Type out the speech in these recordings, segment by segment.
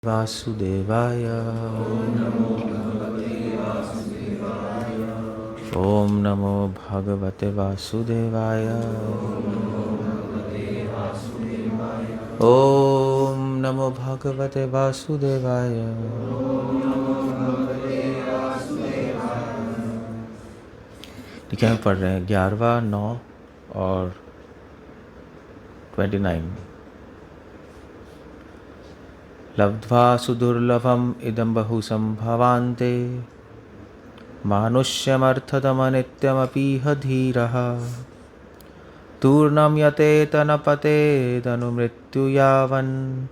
वासुदेवाय। ओम नमो भगवते वासुदेवाय। ओम नमो भगवते वासुदेवाय। ठीक है, हम पढ़ रहे हैं 11वां 9 और 29। लब्ध्वा सुदुर्लभम इदं बहु संभवान्ते मानुष्यमर्थदमनित्यमपीह धीरः तूर्णं यतेत न पतेदनुमृत्यु यावन्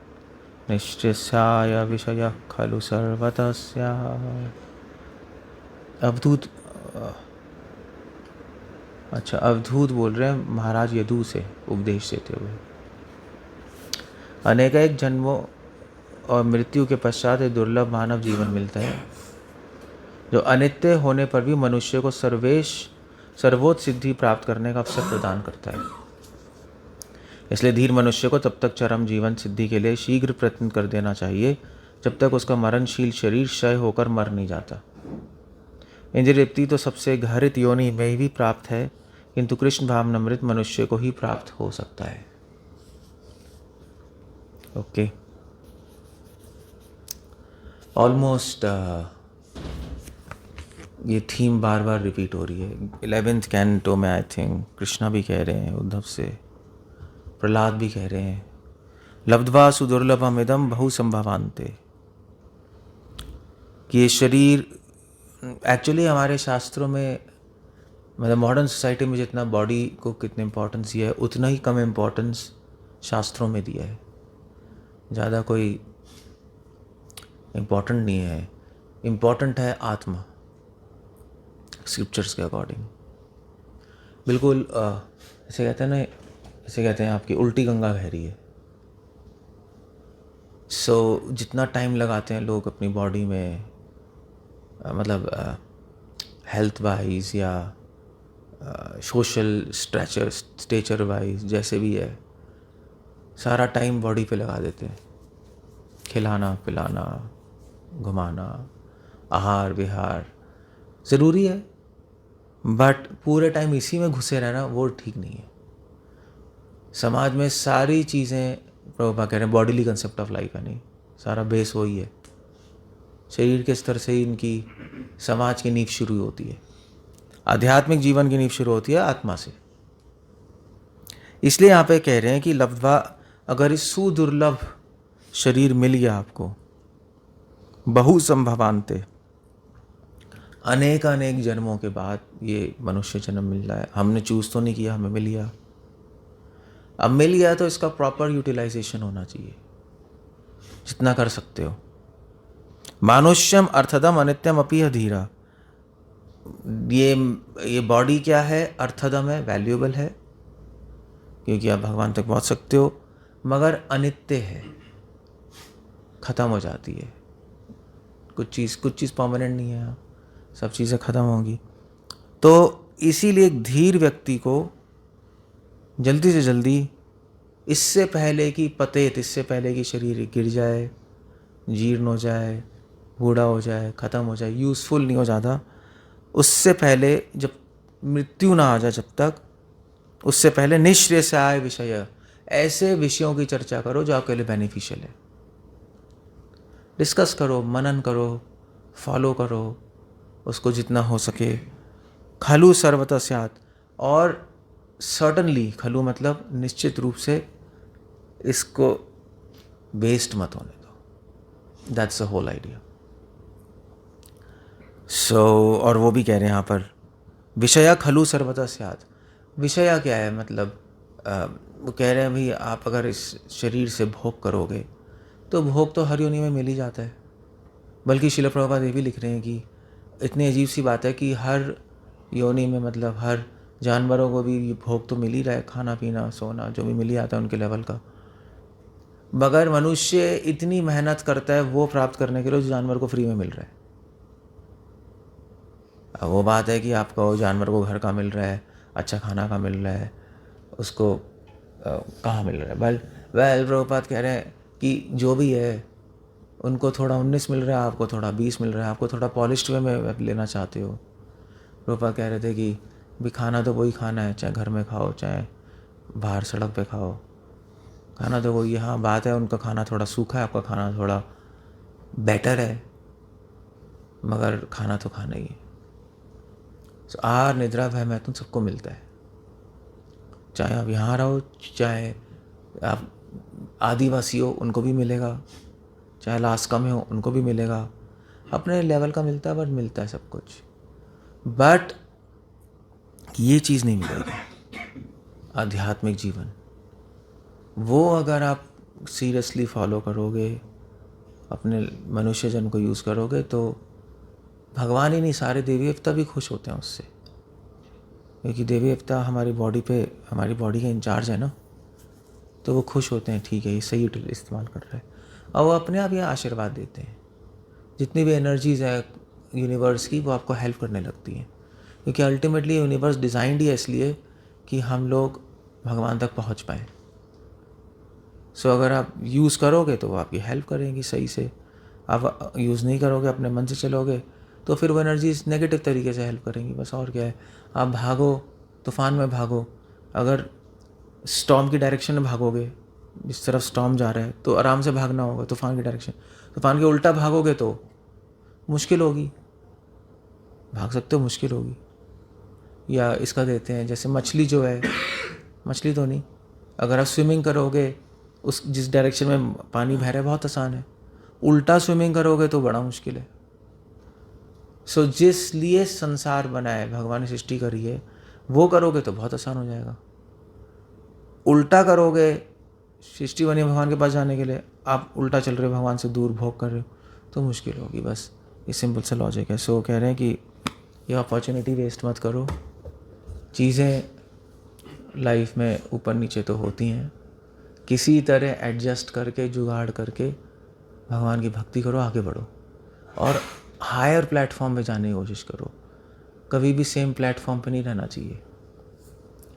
निश्चिस्याय विषयः खलु सर्वतः स्यात्। अवधूत अच्छा, अवधूत बोल रहे हैं महाराज यदु से उपदेश देते हुए। अनेक जन्मों और मृत्यु के पश्चात एक दुर्लभ मानव जीवन मिलता है जो अनित्य होने पर भी मनुष्य को सर्वोच्च सिद्धि प्राप्त करने का अवसर प्रदान करता है। इसलिए धीर मनुष्य को तब तक चरम जीवन सिद्धि के लिए शीघ्र प्रयत्न कर देना चाहिए जब तक उसका मरणशील शरीर क्षय होकर मर नहीं जाता। इंद्रिय तो सबसे घृत योनि में भी प्राप्त है, किंतु कृष्ण भावनामृत मनुष्य को ही प्राप्त हो सकता है। ओके, ऑलमोस्ट ये थीम बार बार रिपीट हो रही है। 11th कैंटो में आई थिंक कृष्णा भी कह रहे हैं, उद्धव से प्रहलाद भी कह रहे हैं, लब्ध्वा सुदुर्लभमिदं बहु संभवान्ते। कि ये शरीर एक्चुअली हमारे शास्त्रों में, मतलब मॉडर्न सोसाइटी में जितना बॉडी को कितने इम्पोर्टेंस दिया है उतना ही कम इम्पोर्टेंस शास्त्रों में दिया है। ज़्यादा कोई इम्पोर्टेंट नहीं है, इम्पोर्टेंट है आत्मा स्क्रिप्चर्स के अकॉर्डिंग। बिल्कुल ऐसे कहते हैं ना, ऐसे कहते हैं आपकी उल्टी गंगा बह रही है। सो जितना टाइम लगाते हैं लोग अपनी बॉडी में, मतलब हेल्थ वाइज या सोशल स्टेचर वाइज जैसे भी है, सारा टाइम बॉडी पे लगा देते हैं। खिलाना पिलाना, घुमाना, आहार विहार ज़रूरी है, बट पूरे टाइम इसी में घुसे रहना वो ठीक नहीं है। समाज में सारी चीज़ें, प्रभुपा कह रहे हैं बॉडीली कंसेप्ट ऑफ लाइफ है, नहीं, सारा बेस वही है। शरीर के स्तर से ही इनकी समाज की नींव शुरू होती है, आध्यात्मिक जीवन की नींव शुरू होती है आत्मा से। इसलिए यहाँ पे कह रहे हैं कि लब्ध्वा, अगर इस सुदुर्लभ शरीर मिल गया आपको, बहु संभवान्ते, अनेक अनेक जन्मों के बाद ये मनुष्य जन्म मिल रहा है। हमने चूज तो नहीं किया, हमें मिल गया। अब मिल गया तो इसका प्रॉपर यूटिलाइजेशन होना चाहिए, जितना कर सकते हो। मानुष्यम अर्थदम अनित्यम अपीह धीरा। ये बॉडी क्या है? अर्थदम है, वैल्यूएबल है, क्योंकि आप भगवान तक पहुंच सकते हो, मगर अनित्य है, ख़त्म हो जाती है। कुछ चीज़ परमानेंट नहीं है, सब चीज़ें ख़त्म होंगी। तो इसीलिए एक धीर व्यक्ति को जल्दी से जल्दी, इससे पहले कि पतेत, इससे पहले कि शरीर गिर जाए, जीर्ण हो जाए, बूढ़ा हो जाए, ख़त्म हो जाए, यूज़फुल नहीं हो जाता, उससे पहले, जब मृत्यु ना आ जाए, जब तक, उससे पहले निःश्रेयसाय विषय, ऐसे विषयों की चर्चा करो जो आपके लिए बेनिफिशियल है। डिस्कस करो, मनन करो, फॉलो करो उसको जितना हो सके। खलु सर्वतः स्यात्, और सर्टनली, खलु मतलब निश्चित रूप से, इसको वेस्ट मत होने दो। That's the whole idea. So और वो भी कह रहे हैं यहाँ पर, विषया खलु सर्वतः स्यात्। विषया क्या है? मतलब वो कह रहे हैं भाई, आप अगर इस शरीर से भोग करोगे तो भोग तो हर योनि में मिल ही जाता है। बल्कि शिल प्रभुपाद ये भी लिख रहे हैं कि इतनी अजीब सी बात है कि हर योनि में, मतलब हर जानवरों को भी भोग तो मिल ही रहा है, खाना पीना सोना जो भी मिल ही आता है उनके लेवल का, मगर मनुष्य इतनी मेहनत करता है वो प्राप्त करने के लिए जो जानवर को फ्री में मिल रहा है। अब वो बात है कि आपको जानवर को घर का मिल रहा है, अच्छा खाना का मिल रहा है, उसको कहाँ मिल रहा है? वेल प्रभुपाद कह रहे हैं कि जो भी है, उनको थोड़ा 19 मिल रहा है, आपको थोड़ा 20 मिल रहा है, आपको थोड़ा पॉलिश्ड वे में लेना चाहते हो। रूपा कह रहे थे कि भी खाना तो वही खाना है, चाहे घर में खाओ चाहे बाहर सड़क पे खाओ, खाना तो वही। हाँ बात है, उनका खाना थोड़ा सूखा है, आपका खाना थोड़ा बेटर है, मगर खाना तो खाना ही है। तो आहार निद्रा भय मैथुन सबको मिलता है, चाहे आप यहाँ रहो, चाहे आप आदिवासी हो उनको भी मिलेगा, चाहे अलास्का में हो उनको भी मिलेगा। अपने लेवल का मिलता है, बट मिलता है सब कुछ। बट ये चीज़ नहीं मिलेगी आध्यात्मिक जीवन। वो अगर आप सीरियसली फॉलो करोगे, अपने मनुष्य जन्म को यूज़ करोगे, तो भगवान ही नहीं, सारे देवी देवता भी खुश होते हैं उससे, क्योंकि देवी देवता हमारी बॉडी पे, हमारी बॉडी का इंचार्ज है ना, तो वो खुश होते हैं, ठीक है ये सही इस्तेमाल कर रहा है, और वो अपने आप ये आशीर्वाद देते हैं। जितनी भी एनर्जीज़ है यूनिवर्स की, वो आपको हेल्प करने लगती हैं, क्योंकि अल्टीमेटली यूनिवर्स डिज़ाइंड ही है इसलिए कि हम लोग भगवान तक पहुंच पाएँ। सो अगर आप यूज़ करोगे तो वो आपकी हेल्प करेंगी सही से, आप यूज़ नहीं करोगे, अपने मन से चलोगे, तो फिर वो एनर्जीज नेगेटिव तरीके से हेल्प करेंगी, बस और क्या है। आप भागो, तूफ़ान में भागो, अगर स्टॉर्म की डायरेक्शन में भागोगे, जिस तरफ स्टॉर्म जा रहा है तो आराम से भागना होगा, तूफ़ान की डायरेक्शन। तूफ़ान के उल्टा भागोगे तो मुश्किल होगी, भाग सकते हो, मुश्किल होगी। या इसका देते हैं, जैसे मछली जो है, मछली तो नहीं, अगर आप स्विमिंग करोगे उस जिस डायरेक्शन में पानी बह रहा है बहुत आसान है, उल्टा स्विमिंग करोगे तो बड़ा मुश्किल है। सो जिस लिए संसार बना है, भगवान ने सृष्टि करी है, वो करोगे तो बहुत आसान हो जाएगा। उल्टा करोगे, सृष्टि बनी भगवान के पास जाने के लिए, आप उल्टा चल रहे हो, भगवान से दूर भोग कर रहे हो, तो मुश्किल होगी। बस ये सिंपल सा लॉजिक है। सो कह रहे हैं कि ये अपॉर्चुनिटी वेस्ट मत करो। चीज़ें लाइफ में ऊपर नीचे तो होती हैं, किसी तरह एडजस्ट करके, जुगाड़ करके भगवान की भक्ति करो, आगे बढ़ो, और हायर प्लेटफॉर्म पे जाने की कोशिश करो। कभी भी सेम प्लेटफॉर्म पे नहीं रहना चाहिए,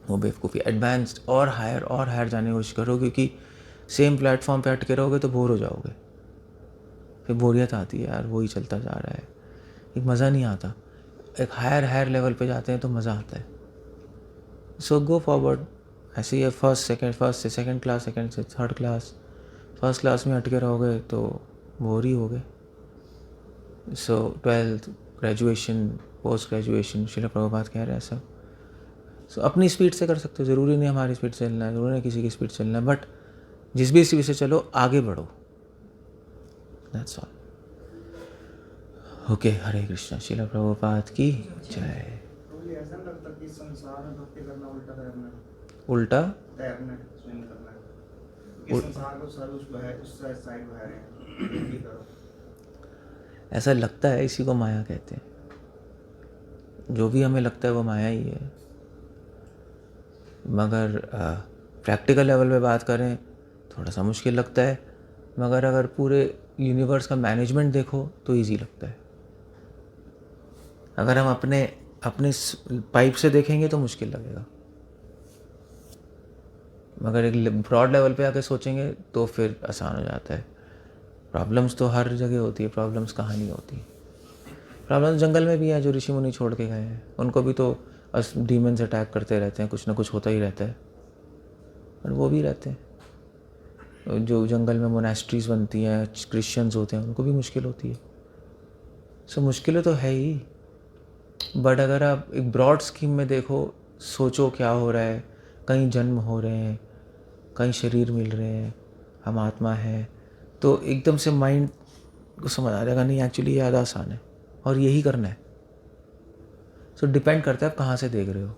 वो बेवकूफ़ी। एडवांस्ड और हायर जाने की कोशिश करो, क्योंकि सेम प्लेटफॉर्म पे अटके रहोगे तो बोर हो जाओगे, फिर बोरियत आती है यार, वही चलता जा रहा है, एक मज़ा नहीं आता। एक हायर लेवल पे जाते हैं तो मज़ा आता है। सो गो फॉरवर्ड। ऐसे ही फर्स्ट से सेकंड क्लास, सेकंड से थर्ड क्लास, फर्स्ट क्लास में अटके रहोगे तो बोर ही हो गए। सो 12th, graduation, post graduation, Srila Prabhupada कह रहे हैं सब। सो अपनी स्पीड से कर सकते हो, ज़रूरी नहीं हमारी स्पीड से चलना है, ज़रूरी नहीं किसी की स्पीड चलना है, बट जिस भी स्पीड से चलो आगे बढ़ो, दैट्स ऑल। ओके, हरे कृष्णा, श्रील प्रभुपाद की जय। ऐसा नहीं लगता कि संसार में भक्ति करना उल्टा तैरना है? उल्टा तैरना है, स्विम करना है, कि संसार को सर उस साइड बहा रहे हैं, भक्ति करो। ऐसा लगता है, इसी को माया कहते हैं। जो भी हमें लगता है वो माया ही है, मगर प्रैक्टिकल लेवल पे बात करें थोड़ा सा मुश्किल लगता है, मगर अगर पूरे यूनिवर्स का मैनेजमेंट देखो तो इजी लगता है। अगर हम अपने पाइप से देखेंगे तो मुश्किल लगेगा, मगर एक ब्रॉड लेवल पे आके सोचेंगे तो फिर आसान हो जाता है। प्रॉब्लम्स तो हर जगह होती है, प्रॉब्लम्स कहाँ नहीं होती। प्रॉब्लम्स जंगल में भी है, जो ऋषि मुनि छोड़ के गए हैं, उनको भी तो डीमंस अटैक करते रहते हैं, कुछ ना कुछ होता ही रहता है, और वो भी रहते हैं। जो जंगल में मोनेस्ट्रीज बनती हैं, क्रिश्चियंस होते हैं, उनको भी मुश्किल होती है। सो मुश्किलें तो है ही, बट अगर आप एक ब्रॉड स्कीम में देखो, सोचो क्या हो रहा है, कहीं जन्म हो रहे हैं, कहीं शरीर मिल रहे हैं, हम आत्मा है, तो एकदम से माइंड को समझ आ जाएगा, नहीं एक्चुअली ये ज़्यादा आसान है और यही करना है। सो डिपेंड करता है आप कहाँ से देख रहे हो।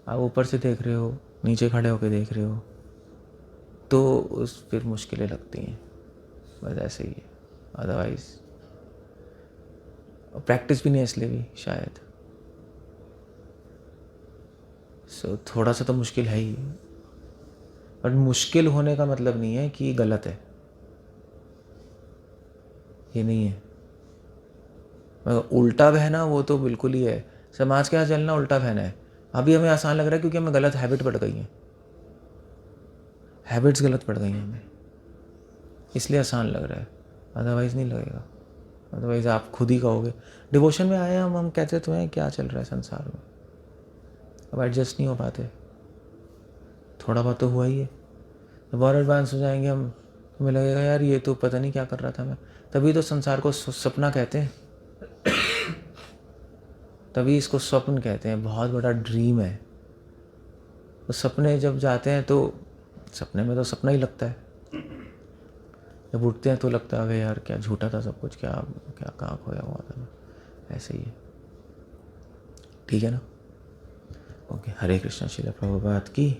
आप ऊपर से देख रहे हो, नीचे खड़े होकर देख रहे हो, तो उस फिर मुश्किलें लगती हैं, बस ऐसे ही है। अदरवाइज़ प्रैक्टिस भी नहीं है इसलिए भी शायद। सो थोड़ा सा तो मुश्किल है ही, बट मुश्किल होने का मतलब नहीं है कि गलत है, ये नहीं है। मगर उल्टा बहना वो तो बिल्कुल ही है। समाज के यहाँ चलना उल्टा बहना है। अभी हमें आसान लग रहा है क्योंकि हमें गलत हैबिट पड़ गई हैं, हैबिट्स गलत पड़ गई हैं हमें, इसलिए आसान लग रहा है। अदरवाइज़ नहीं लगेगा। अदरवाइज़ आप खुद ही कहोगे। डिवोशन में आए हम कहते तुम्हें क्या चल रहा है संसार में, अब एडजस्ट नहीं हो पाते, थोड़ा बहुत तो हुआ ही है। जब और एडवांस हो जाएंगे हम, हमें लगेगा यार ये तो पता नहीं क्या कर रहा था मैं। तभी तो संसार को सपना कहते हैं, तभी इसको स्वप्न कहते हैं। बहुत बड़ा ड्रीम है। तो सपने जब जाते हैं तो सपने में तो सपना ही लगता है, जब उठते हैं तो लगता है अरे यार क्या झूठा था सब कुछ, क्या क्या कहाँ खोया हुआ था मैं। ऐसे ही है, ठीक है ना। ओके, हरे कृष्णा। श्रील प्रभुपाद की।